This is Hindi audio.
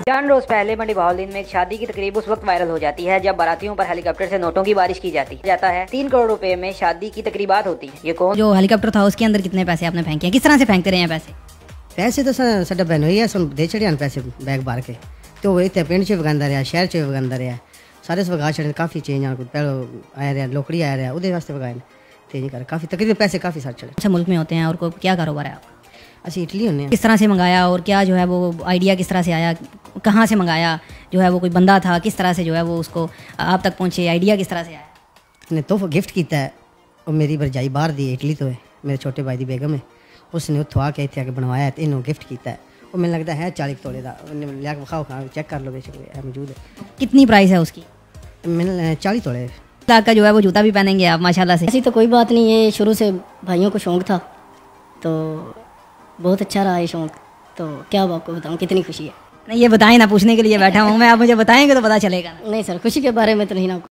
चंद रोज पहले मंडी बहाउद्दीन में एक शादी की तकरीब उस वक्त वायरल हो जाती है जब बारातियों पर हेलीकॉप्टर से नोटों की बारिश की जाता है। 3 करोड़ रुपए में शादी की तकरीबात होती है। ये कौन जो हेलीकॉप्टर था उसके अंदर कितने पैसे आपने फेंके, किस तरह से फेंकते रहे हैं पैसे तो साडा बहन हुई है सुन दे छड़ियां पैसे बैग भर के तो वो इतने पिंड च वगांदा रहा, शहर च वगांदा रहा, सारे वगा छड़े काफ़ी चेंज पहले आया रहा, लोकड़ी आया रहा, उहदे वास्ते वगाए ते नहीं कर काफ़ी तकरीबन पैसे काफ़ी सारे छड़े। अच्छा मुल्क में होते हैं और को क्या कारोबार है आपका? असं इटली होने। किस तरह से मंगाया और क्या जो है वो आइडिया किस तरह से आया, कहाँ से मंगाया, जो है वो कोई बंदा था, किस तरह से जो है वो उसको आप तक पहुँचे, आइडिया किस तरह से आया? ने तोहफा गिफ्ट किया है और मेरी भरजाई बाहर दी इटली तो है, मेरे छोटे भाई की बेगम है, उसने उत्थों आके इतने आके बनवाया तो इन्हों गिफ्ट किया है। वो मैंने लगता है 40 तोले का, लिया विखाओ खा चेक कर लो बेशक मौजूद है। कितनी प्राइस है उसकी? मैंने 40 तोले का जो है वो जूता भी पहनेंगे आप माशाल्लाह से। ऐसी तो कोई बात नहीं, ये शुरू से भाइयों को शौक़ था तो बहुत अच्छा रहा ये शौक़। तो क्या अब आपको बताऊँ कितनी खुशी है। नहीं ये बताएं ना, पूछने के लिए बैठा हूँ मैं, आप मुझे बताएंगे तो पता चलेगा। नहीं सर, खुशी के बारे में तो नहीं ना